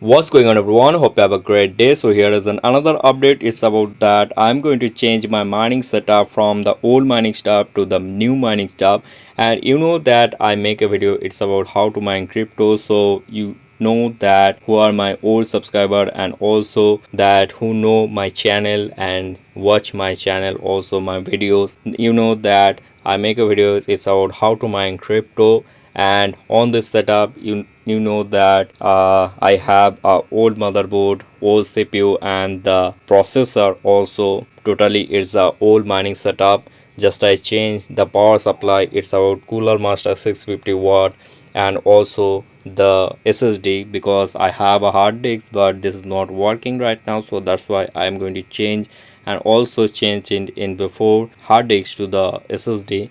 What's going on, everyone? Hope you have a great day. So here is another update. It's about that I'm going to change my mining setup from the old mining setup to the new mining setup. And you know that I make a video, it's about how to mine crypto. So you know that who are my old subscriber and also that who know my channel and watch my channel, also my videos. You know that I make a videos, it's about how to mine crypto. And on this setup, you know that I have a old motherboard, old CPU, and the processor also totally it's a old mining setup. Just I changed the power supply, it's about Cooler Master 650 watt, and also the SSD because I have a hard disk but this is not working right now, so that's why I am going to change and also change in before hard disk to the SSD.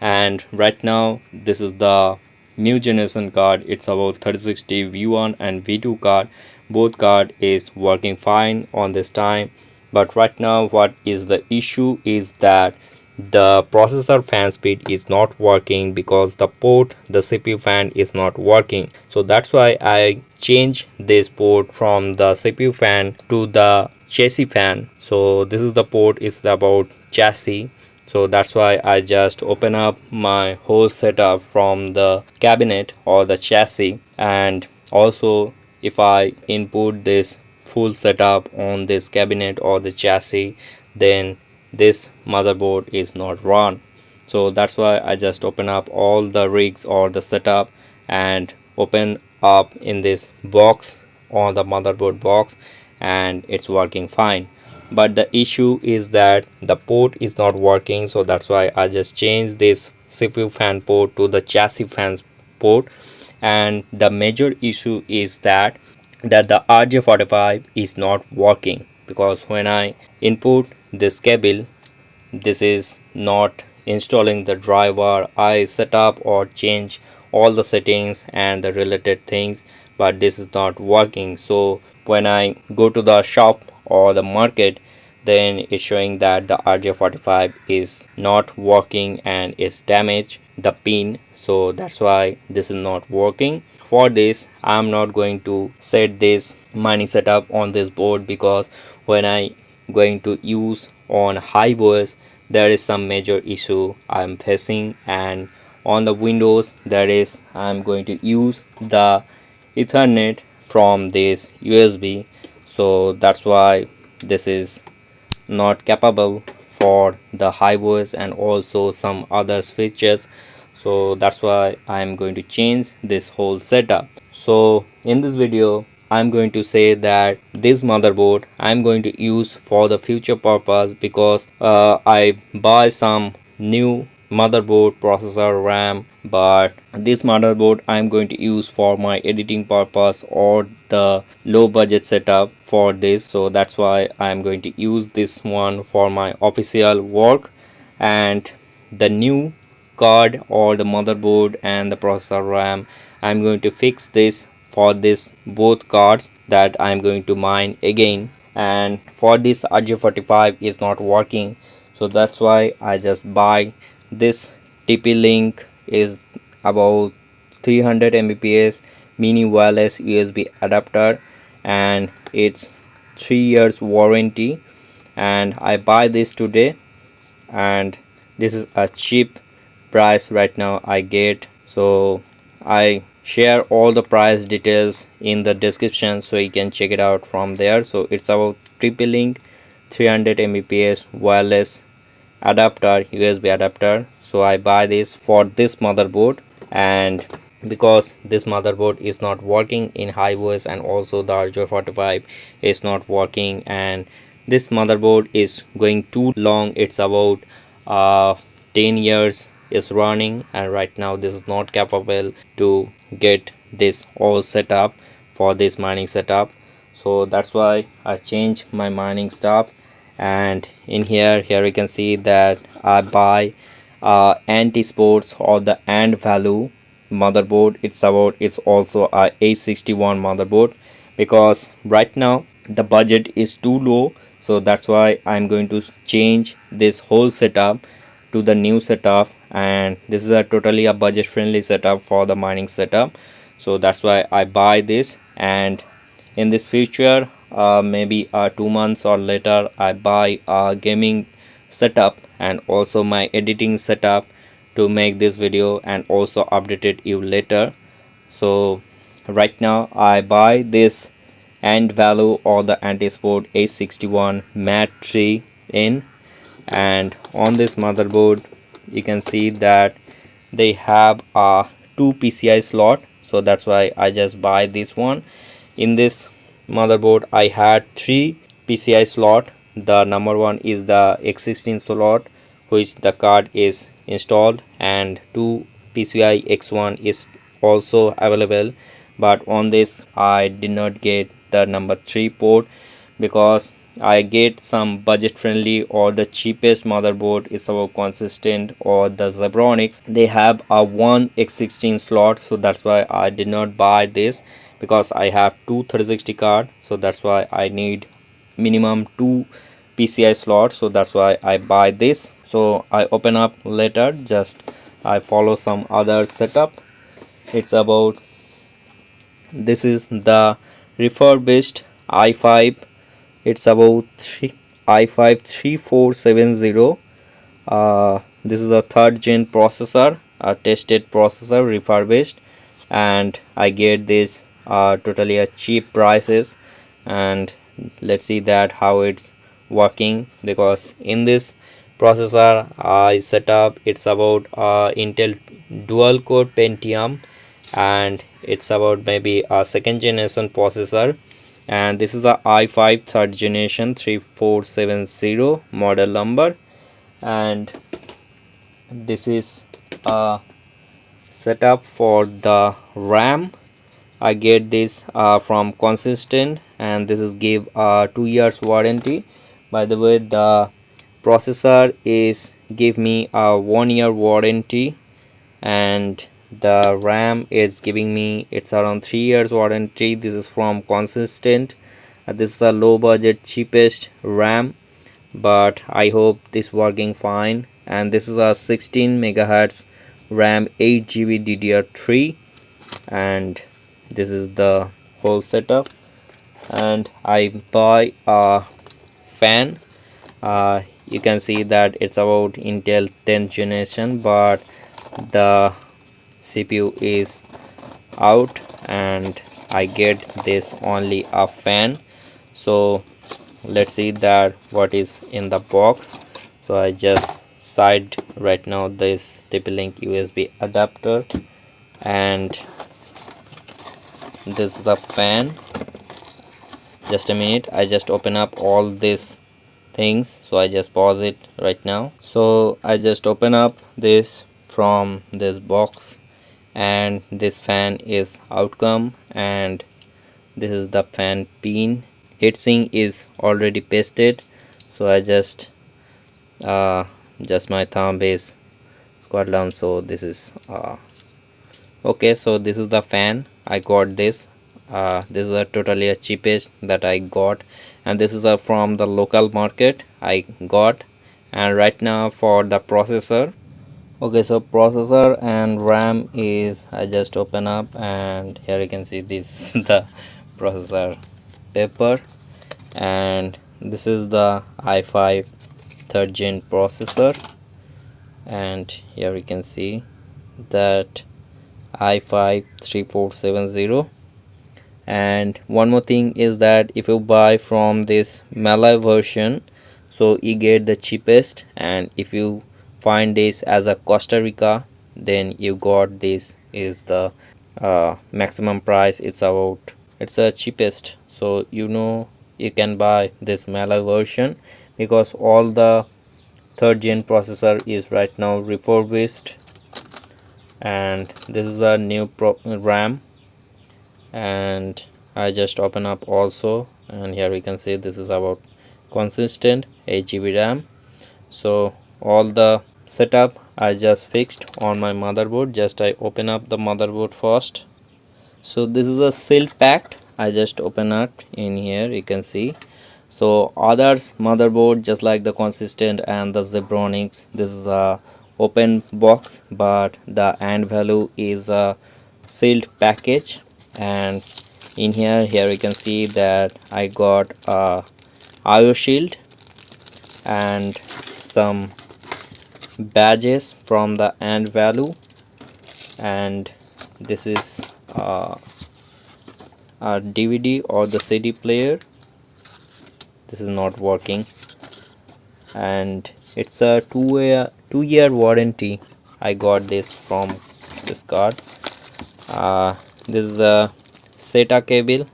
And right now this is the new generation card, it's about 3060 V1 and V2 card. Both card is working fine on this time, but right now what is the issue is that the processor fan speed is not working because the CPU fan is not working. So that's why I change this port from the CPU fan to the chassis fan. So this is the port is about chassis. So that's why I just open up my whole setup from the cabinet or the chassis. And also if I input this full setup on this cabinet or the chassis, then this motherboard is not run. So that's why I just open up all the rigs or the setup and open up in this box on the motherboard box, and it's working fine. But the issue is that the port is not working, so that's why I just changed this CPU fan port to the chassis fans port. And the major issue is that the RJ45 is not working because when I input this cable, this is not installing the driver. I set up or change all the settings and the related things, but this is not working. So when I go to the shop or the market, then it's showing that the RJ45 is not working and is damaged the pin. So that's why this is not working. For this I'm not going to set this mining setup on this board because when I going to use on high voice there is some major issue I'm facing, and on the Windows there is I'm going to use the Ethernet from this USB. So that's why this is not capable for the high voice and also some other switches. So that's why I'm going to change this whole setup. So in this video I'm going to say that this motherboard I'm going to use for the future purpose because I buy some new motherboard, processor, RAM, but this motherboard I'm going to use for my editing purpose or the low budget setup for this. So that's why I'm going to use this one for my official work. And the new card or the motherboard and the processor RAM, I'm going to fix this for this both cards that I'm going to mine again. And for this RJ45 is not working, so that's why I just buy this TP-Link is about 300 Mbps mini wireless USB adapter, and it's 3 years warranty. And I buy this today, and this is a cheap price right now I get. So I share all the price details in the description so you can check it out from there. So it's about TP-Link 300 Mbps wireless adapter, USB adapter. So I buy this for this motherboard, and because this motherboard is not working in high voice and also the RJ45 is not working, and this motherboard is going too long, it's about 10 years is running, and right now this is not capable to get this all setup for this mining setup. So that's why I change my mining stuff. And in here you can see that I buy anti sports or the AND value motherboard. It's also a A61 motherboard because right now the budget is too low. So that's why I'm going to change this whole setup to the new setup, and this is a totally a budget friendly setup for the mining setup. So that's why I buy this. And in this future, maybe 2 months or later, I buy a gaming setup and also my editing setup to make this video and also update it you later. So right now I buy this end value or the anti-sport A61 mat 3 in, and on this motherboard you can see that they have a 2 PCI slot, so that's why I just buy this one. In this motherboard I had 3 PCI slot. The number one is the X16 slot which the card is installed, and 2 PCI X1 is also available, but on this I did not get the number 3 port because I get some budget friendly or the cheapest motherboard is our consistent or the Zebronics. They have a one X16 slot, so that's why I did not buy this because I have two 360 card, so that's why I need minimum 2 PCI slots, so that's why I buy this. So I open up later, just I follow some other setup. It's about, this is the refurbished i5. It's about i5 3470. This is a third gen processor, a tested processor, refurbished, and I get this totally a cheap prices. And let's see that how it's working, because in this processor I set up, it's about Intel dual core Pentium, and it's about maybe a second generation processor, and this is a i5 third generation 3470 model number. And this is a setup for the RAM. I get this from Consistent, and this is give 2 years warranty. By the way, the processor is give me a 1 year warranty, and the RAM is giving me, it's around 3 years warranty. This is from Consistent. This is a low budget cheapest RAM, but I hope this working fine. And this is a 16 megahertz RAM, 8 GB DDR3, and this is the whole setup. And I buy a fan. You can see that it's about Intel 10th generation, but the CPU is out, and I get this only a fan. So let's see that what is in the box. So I just side right now this TP-Link USB adapter, and this is the fan. Just a minute, I just open up all these things, so I just pause it right now. So I just open up this from this box, and this fan is outcome, and this is the fan pin. Heatsink is already pasted, so I just my thumb is squat down, so this is okay. So this is the fan I got. This this is a totally a cheapest that I got, and this is a from the local market I got. And right now for the processor, okay, so processor and RAM is, I just open up, and here you can see this the processor paper, and this is the i5 third gen processor, and here you can see that i5 3470. And one more thing is that if you buy from this Malay version, so you get the cheapest, and if you find this as a Costa Rica, then you got this is the maximum price. It's about, it's a cheapest, so you can buy this Malay version, because all the third gen processor is right now refurbished. And this is a new RAM, and I just open up also, and here we can see this is about Consistent 8 GB RAM. So all the setup I just fixed on my motherboard. Just I open up the motherboard first. So this is a sealed pack. I just open up in here, you can see. So others motherboard just like the Consistent and the Zebronics, this is a open box, but the end value is a sealed package. And in here you can see that I got a IO shield and some badges from the AND value, and this is a DVD or the CD player. This is not working, and it's a two year warranty. I got this from this card. This is a SATA cable,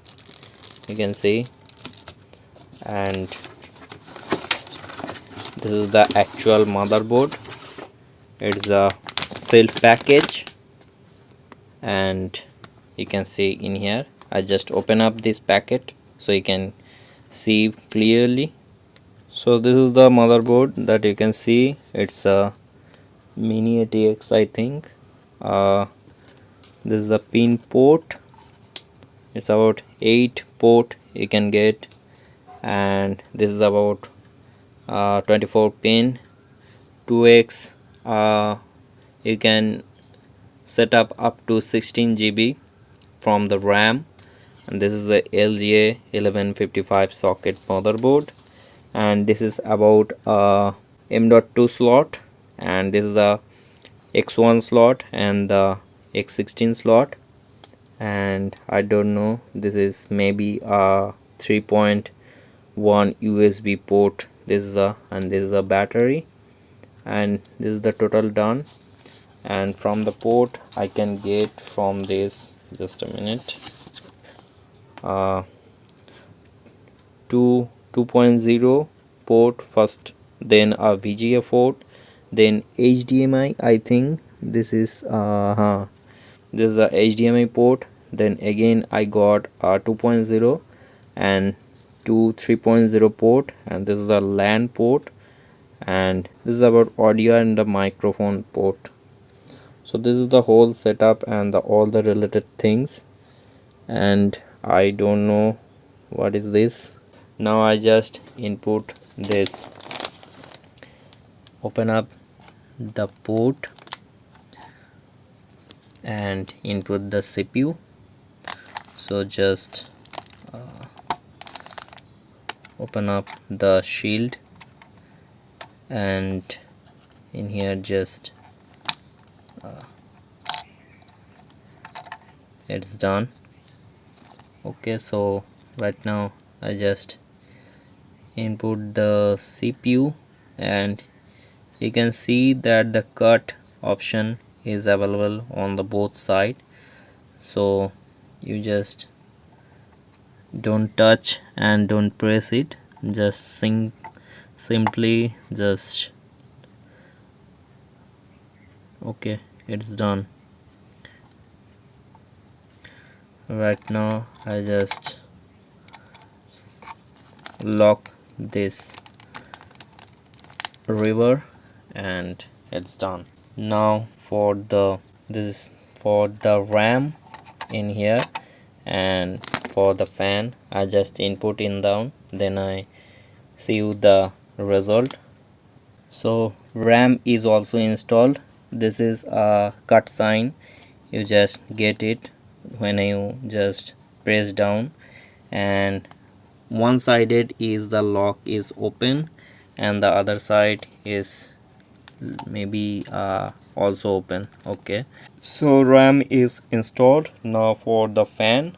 you can see, and this is the actual motherboard. It's a sealed package, and you can see in here. I just open up this packet so you can see clearly. So this is the motherboard that you can see. It's a mini ATX, I think. This is a pin port. It's about 8 port you can get, and this is about 24 pin 2x. You can set up to 16 GB from the RAM, and this is the LGA 1155 socket motherboard, and this is about M.2 slot, and this is the X1 slot and the X16 slot, and I don't know, this is maybe a 3.1 USB port. This is a, and this is a battery, and this is the total done. And from the port I can get from this, just a minute, 2.0 port first, then a VGA port, then HDMI. I think this is this is a HDMI port. Then again I got a 2.0 and 3.0 port, and this is a LAN port, and this is about audio and the microphone port. So this is the whole setup and all the related things, and I don't know what is this. Now I just input this, open up the port and input the CPU. So just open up the shield, and in here just it's done. Okay, so right now I just input the CPU, and you can see that the cut option is available on the both side. So you just don't touch and don't press it, just simply just okay, it's done. Right now I just lock this river, and it's done. Now for the, this is for the RAM in here, and for the fan I just input in down, then I see the result. So RAM is also installed. This is a cut sign, you just get it when you just press down, and one sided is the lock is open, and the other side is maybe also open. Okay, so RAM is installed. Now for the fan,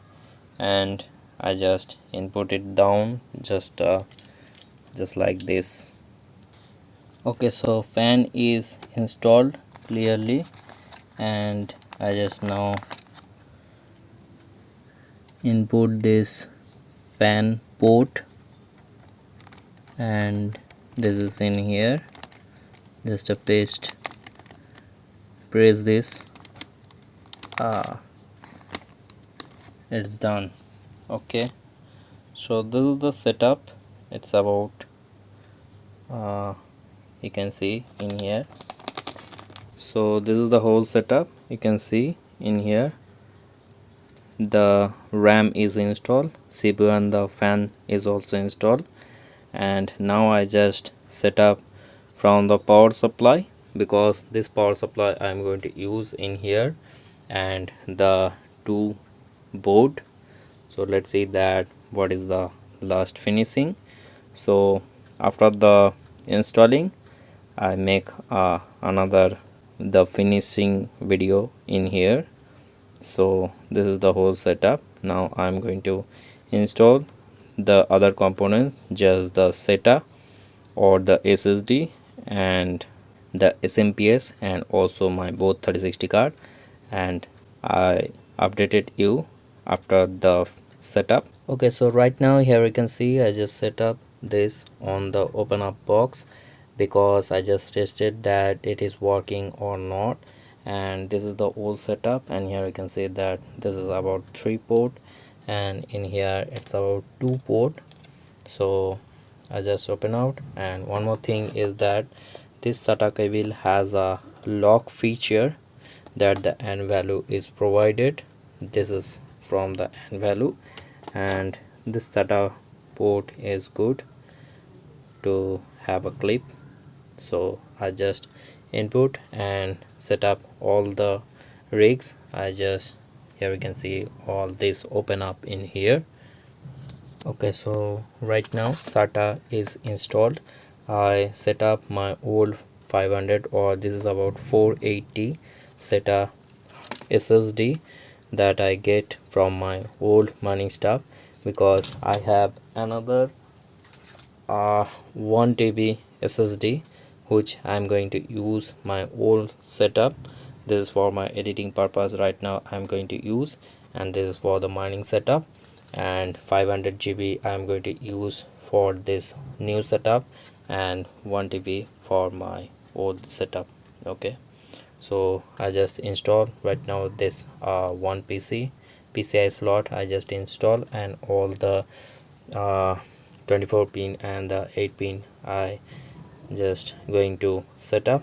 and I just input it down, just like this. Okay, so fan is installed clearly, and I just now input this fan port, and this is in here, just a paste, press this, it's done. Okay, so this is the setup. It's about you can see in here. So this is the whole setup. You can see in here the RAM is installed, CPU and the fan is also installed, and now I just set up from the power supply, because this power supply I am going to use in here, and the two board. So let's see that what is the last finishing. So after the installing, I make another the finishing video in here. So this is the whole setup. Now I'm going to install the other components, just the SATA or the SSD and the SMPS and also my both 3060 card, and I updated you after the setup. Okay, so right now here you can see I just set up this on the open up box because I just tested that it is working or not. And this is the old setup, and here you can see that this is about 3 port and in here it's about 2 port. So I just open out, and one more thing is that this SATA cable has a lock feature that the N value is provided. This is from the N value, and this SATA port is good to have a clip. So I just input and set up all the rigs. I just, here you can see all this open up in here. Okay, so right now SATA is installed. I set up my old 500, or this is about 480 SATA SSD that I get from my old mining stuff, because I have another 1 TB SSD which I'm going to use my old setup. This is for my editing purpose right now I'm going to use, and this is for the mining setup, and 500 GB I'm going to use for this new setup, and 1 TB for my old setup. Okay, so I just install right now this one PCI slot I just install, and all the 24 pin and the 8 pin I just going to set up.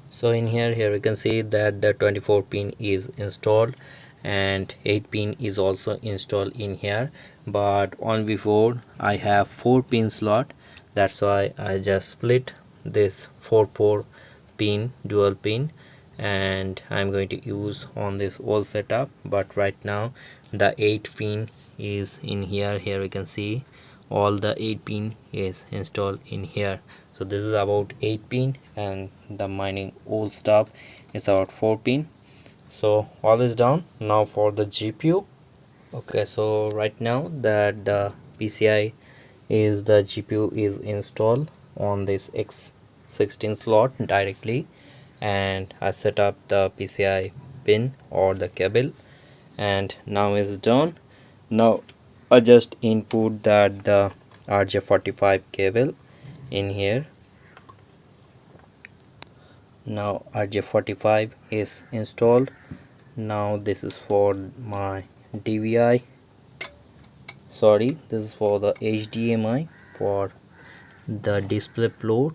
So in here you can see that the 24 pin is installed and 8 pin is also installed in here, but on before I have 4 pin slot, that's why I just split this 4 pin dual pin, and I'm going to use on this old setup. But right now the 8 pin is in here. Here you can see all the 8 pin is installed in here. So this is about 8 pin, and the mining old stuff is about 4 pin. So all is done. Now for the GPU. Okay, so right now that the PCI is the GPU is installed on this X16 slot directly, and I set up the PCI pin or the cable, and now is done. Now I just input that the RJ45 cable in here. Now RJ45 is installed. Now this is for my DVI, sorry, this is for the HDMI for the display plot.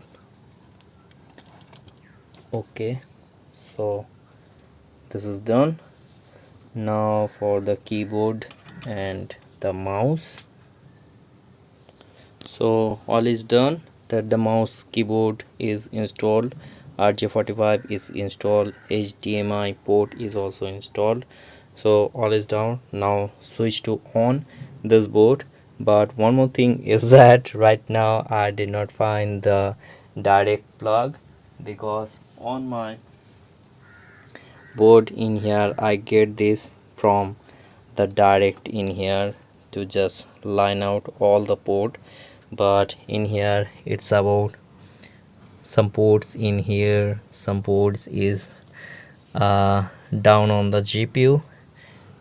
Okay, so this is done. Now for the keyboard and the mouse. So all is done, that the mouse keyboard is installed, RJ45 is installed, HDMI port is also installed. So all is done. Now switch to on this board. But one more thing is that right now I did not find the direct plug, because on my board in here I get this from the direct in here to just line out all the port, but in here it's about some ports in here, some ports is down on the GPU,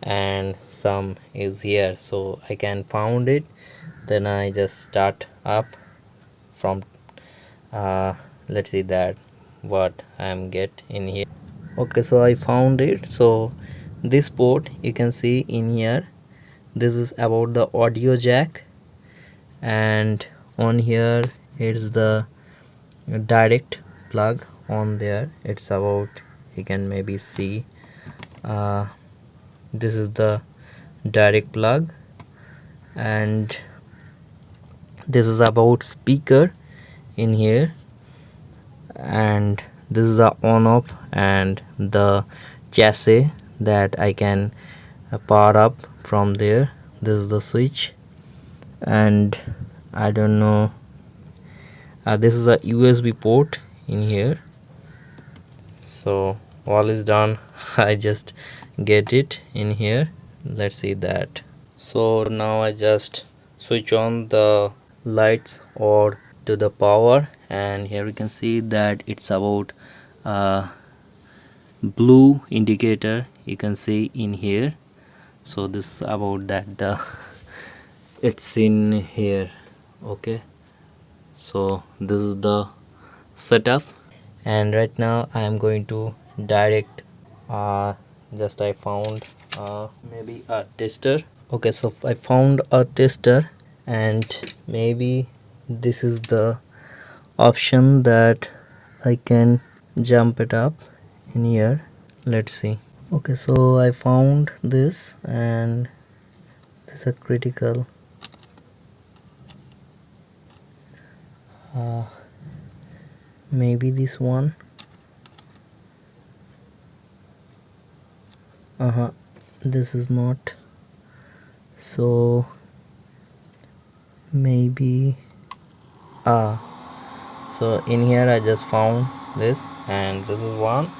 and some is here. So I can found it, then I just start up from let's see that what I'm get in here. Okay, so I found it. So this port you can see in here, this is about the audio jack, and on here it's the direct plug on there. It's about, you can maybe see this is the direct plug, and this is about speaker in here, and this is the on off and the chassis that I can power up from there. This is the switch, and I don't know, this is a USB port in here. So all is done. I just get it in here. Let's see that. So now I just switch on the lights or to the power, and here we can see that it's about blue indicator you can see in here. So this is about that the it's in here. Okay, so this is the setup, and right now I am going to direct just I found maybe a tester. Okay, so I found a tester, and maybe this is the option that I can jump it up in here. Let's see. Okay, so I found this, and this is a critical maybe this one. This is not, so maybe so in here I just found this, and this is one,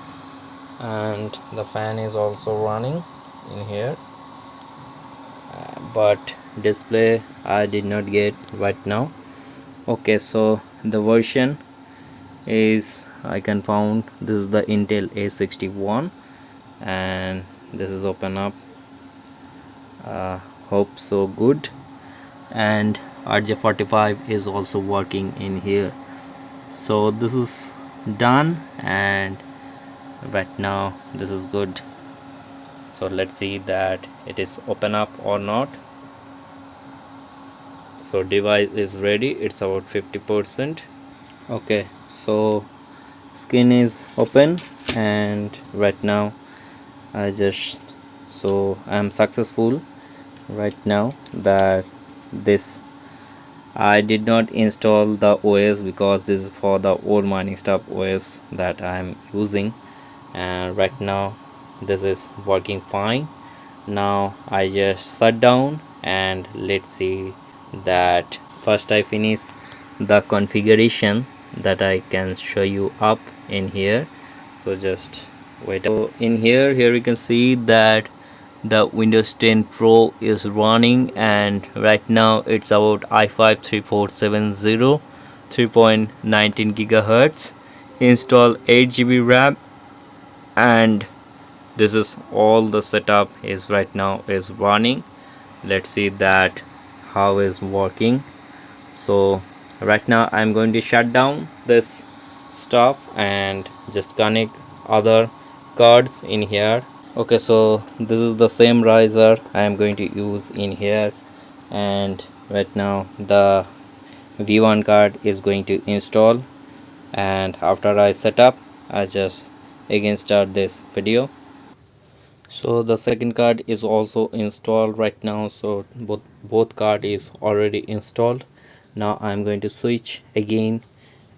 and the fan is also running in here, but display I did not get right now. Okay, so the version is I can found this is the Intel A61, and this is open up. Hope so good, and RJ45 is also working in here. So this is done, and right now this is good. So let's see that it is open up or not. So device is ready, it's about 50%. Okay, so skin is open, and right now I just I am successful right now that this I did not install the OS because this is for the old mining stuff OS that I am using, and right now this is working fine. Now I just shut down, and let's see that first I finish the configuration that I can show you up in here. So just wait. So in here you can see that the Windows 10 Pro is running, and right now it's about i5 3470 3.19 gigahertz, install 8 GB RAM, and this is all the setup is right now is running. Let's see that how is working. So right now I'm going to shut down this stuff and just connect other cards in here. Okay, so this is the same riser I am going to use in here, and right now the V1 card is going to install, and after I set up I just again start this video. So the second card is also installed right now, so both card is already installed. Now I'm going to switch again,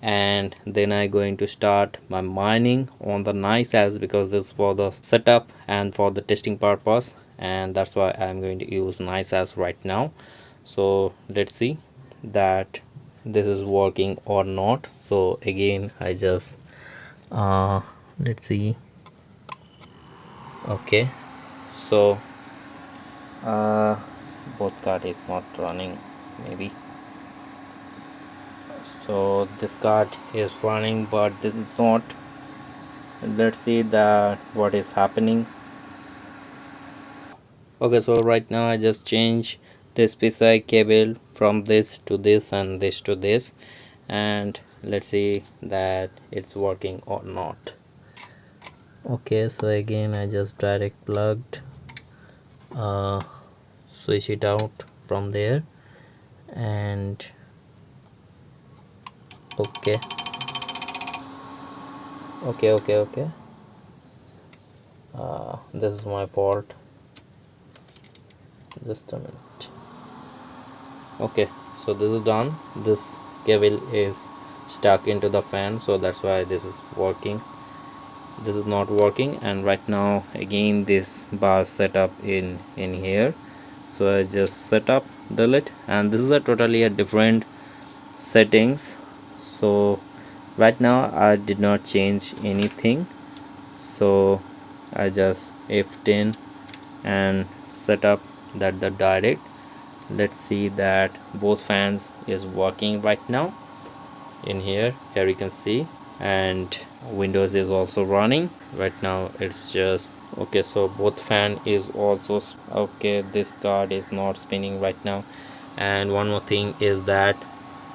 and then I'm going to start my mining on the nice as, because this is for the setup and for the testing purpose, and that's why I'm going to use nice as right now. So let's see that this is working or not. So again I just let's see. Okay, so both card is not running maybe. So this card is running, but this is not. Let's see that what is happening. Okay, so right now I just change this PCI cable from this to this and this to this, and let's see that it's working or not. Okay, so again I just direct plugged switch it out from there, and okay, this is my fault, just a minute. Okay, so this is done. This cable is stuck into the fan, so that's why this is working. This is not working, and right now again this bar setup in here. So I just set up delete, and this is a totally a different settings. So right now I did not change anything, so I just F10 and set up that the direct. Let's see that both fans is working right now. In here you can see, and Windows is also running right now. It's just okay. So both fan is also okay. This card is not spinning right now. And one more thing is that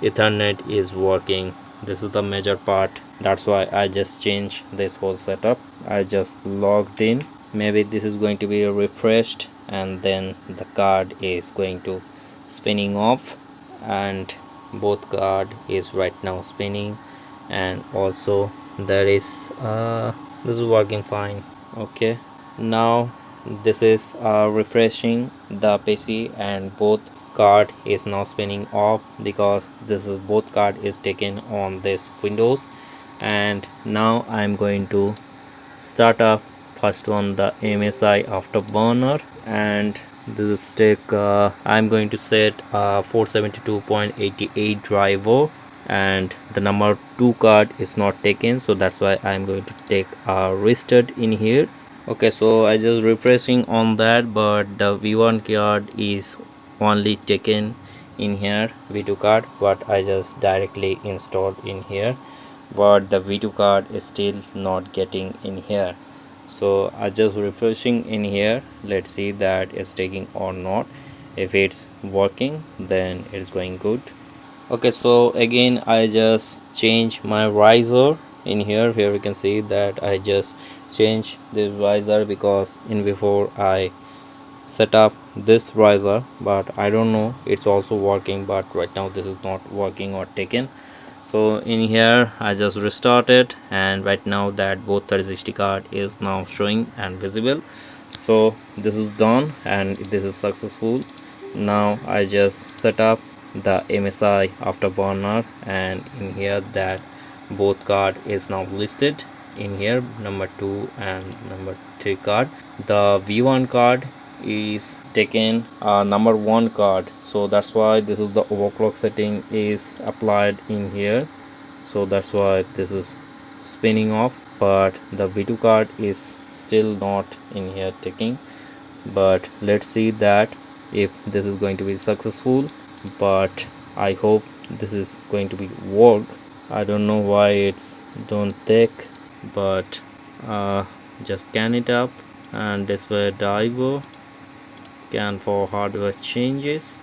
Ethernet is working. This is the major part. That's why I just changed this whole setup. I just logged in. Maybe this is going to be refreshed, and then the card is going to spinning off, and both card is right now spinning, and also there is this is working fine. Okay, now this is refreshing the PC, and both card is now spinning off because this is both card is taken on this Windows. And now I'm going to start up first on the MSI afterburner, and this is take I'm going to set 472.88 driver, and the number 2 card is not taken, so that's why I'm going to take a restart in here. Okay, so I just refreshing on that, but the V1 card is only taken in here, V2 card, but I just directly installed in here, but the V2 card is still not getting in here. So I just refreshing in here. Let's see that it's taking or not. If it's working, then it's going good. Okay, so again I just change my riser in here. Here you can see that I just change the riser because in before I set up this riser, but I don't know it's also working, but right now this is not working or taken. So in here I just restart it, and right now that both 3060 card is now showing and visible. So this is done and this is successful. Now I just set up the MSI afterburner, and in here that both card is now listed in here, number 2 and number 3 card. The V1 card is taken number 1 card, so that's why this is the overclock setting is applied in here, so that's why this is spinning off, but the V2 card is still not in here taking. But let's see that if this is going to be successful, but I hope this is going to be work. I don't know why it's don't take, but just scan it up and display driver, scan for hardware changes,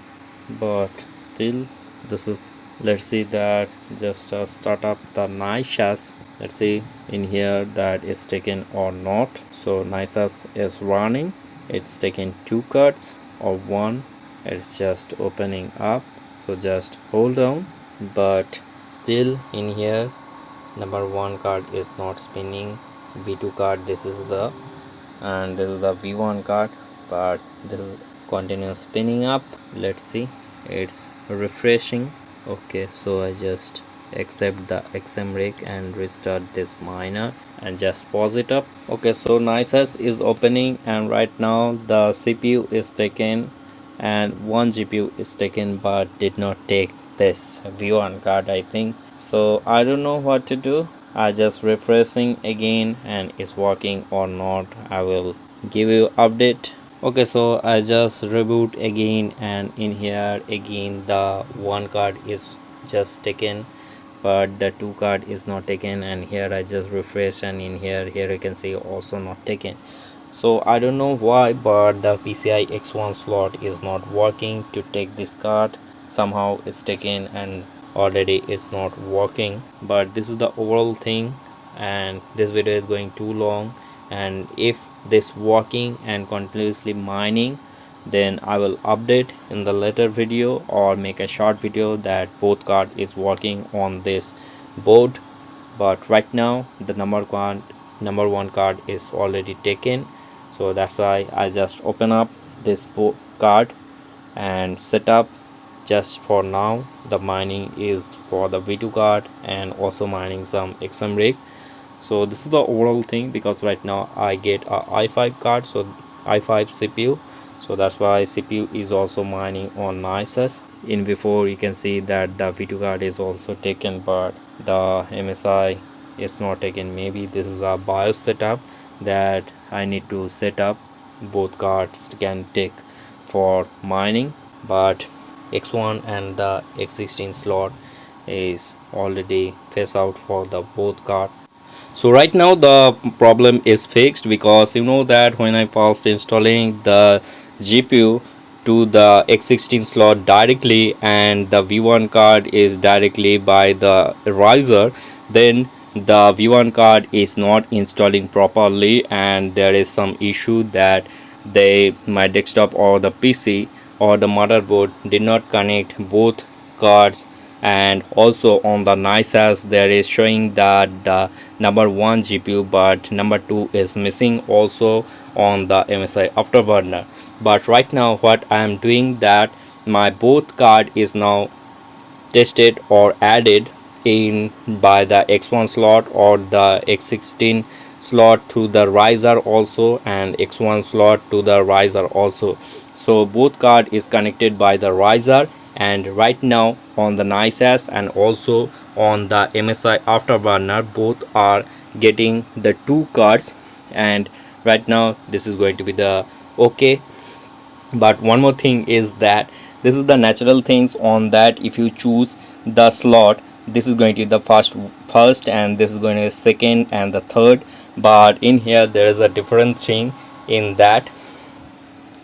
but still this is, let's see that just start up the NICE. Let's see in here that is taken or not. So NICE is running, it's taking 2 cards or 1, it's just opening up, so just hold on. But still in here number 1 card is not spinning. V2 card, this is the, and this is the V1 card, but this is continuous spinning up. Let's see, it's refreshing. Okay, so I just accept the XM rig and restart this miner and just pause it up. Okay, so NICE is opening, and right now the CPU is taken and 1 GPU is taken, but did not take this V1 card, I think. So I don't know what to do. I just refreshing again and it's working or not. I will give you update. Okay, so I just reboot again, and in here again the 1 card is just taken, but the 2 card is not taken, and here I just refresh, and in here you can see also not taken. So I don't know why, but the PCI X1 slot is not working to take this card. Somehow it's taken and already it's not working. But this is the overall thing, and this video is going too long, and if this working and continuously mining, then I will update in the later video or make a short video that both card is working on this board. But right now the number 1 card is already taken, so that's why I just open up this card and set up. Just for now the mining is for the V2 card and also mining some XM rig. So this is the overall thing, because right now I get a i5 card, so i5 CPU, so that's why CPU is also mining on NICES. In before you can see that the V2 card is also taken, but the MSI is not taken. Maybe this is a BIOS setup that I need to set up. Both cards can take for mining, but X1 and the X16 slot is already phased out for the both card. So right now the problem is fixed, because you know that when I first installing the GPU to the X16 slot directly, and the V1 card is directly by the riser, then the V1 card is not installing properly, and there is some issue that my desktop or the PC or the motherboard did not connect both cards. And also on the NICES there is showing that the number 1 GPU, but number 2 is missing also on the MSI afterburner. But right now what I am doing, that my both card is now tested or added in by the X1 slot or the X16 slot to the riser also, and X1 slot to the riser also. So both card is connected by the riser, and right now on the NICES and also on the MSI afterburner both are getting the two cards. And right now this is going to be the okay. But one more thing is that this is the natural things on that. If you choose the slot, this is going to be the first, and this is going to be second and the third. But in here there is a different thing in that.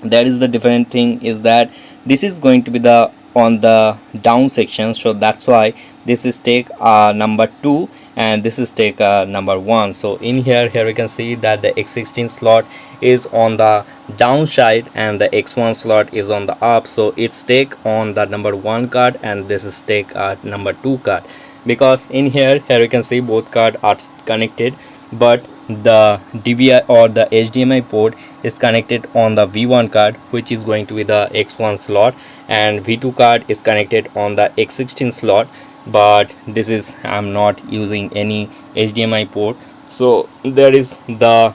That is the different thing is that this is going to be the on the down section, so that's why this is take number 2 and this is take number 1. So in here we can see that the X16 slot is on the downside and the X1 slot is on the up, so it's take on the number 1 card and this is take number 2 card. Because in here you can see both card are connected, but the DVI or the HDMI port is connected on the V1 card, which is going to be the X1 slot, and V2 card is connected on the X16 slot. But this is I'm not using any HDMI port, so there is the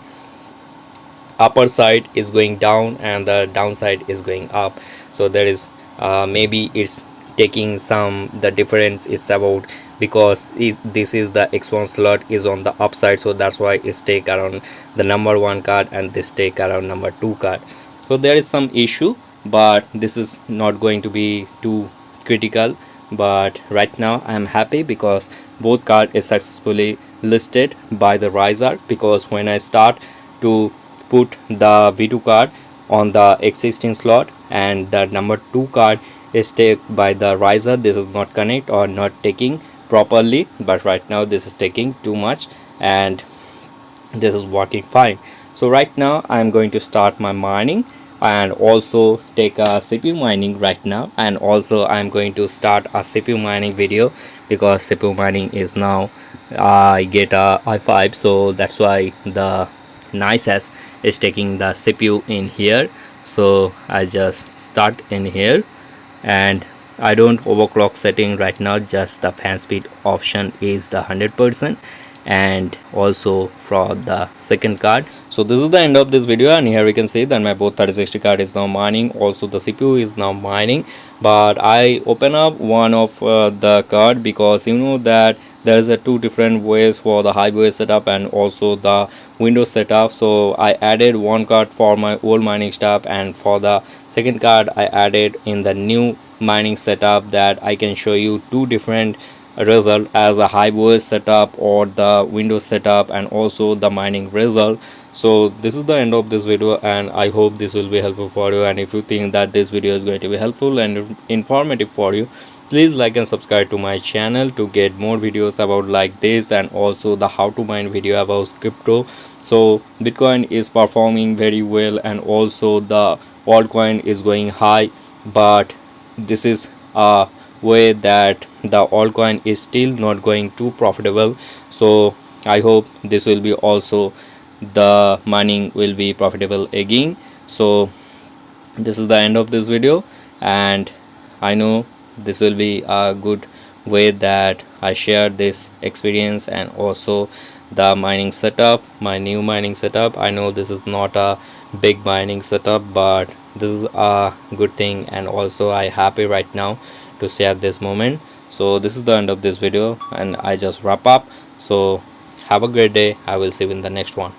upper side is going down and the downside is going up. So there is maybe it's taking some, the difference is about, because this is the X1 slot is on the upside, so that's why it's take around the number 1 card and this take around number 2 card. So there is some issue, but this is not going to be too critical. But right now I am happy because both card is successfully listed by the riser, because when I start to put the V2 card on the X16 slot and the number 2 card is taken by the riser, this is not connect or not taking properly. But right now this is taking too much and this is working fine. So right now I am going to start my mining and also take a CPU mining right now, and also I am going to start a CPU mining video, because CPU mining is now I get a i5, so that's why the NICES is taking the CPU in here. So I just start in here, and I don't overclock setting right now, just the fan speed option is the 100%, and also for the second card. So this is the end of this video, and here we can see that my both 3060 card is now mining, also the CPU is now mining. But I open up one of the card, because you know that there is a two different ways for the high-BIOS setup and also the Windows setup. So I added one card for my old mining stuff, and for the second card I added in the new mining setup, that I can show you two different result as a high-BIOS setup or the Windows setup, and also the mining result. So this is the end of this video, and I hope this will be helpful for you. And if you think that this video is going to be helpful and informative for you, please like and subscribe to my channel to get more videos about like this, and also the how to mine video about crypto. So Bitcoin is performing very well, and also the altcoin is going high, but this is a way that the altcoin is still not going too profitable. So I hope this will be also the mining will be profitable again. So this is the end of this video, and I know this will be a good way that I share this experience and also the mining setup, my new mining setup. I know this is not a big mining setup, but this is a good thing, and also I happy right now to share this moment. So this is the end of this video and I just wrap up. So have a great day. I will see you in the next one.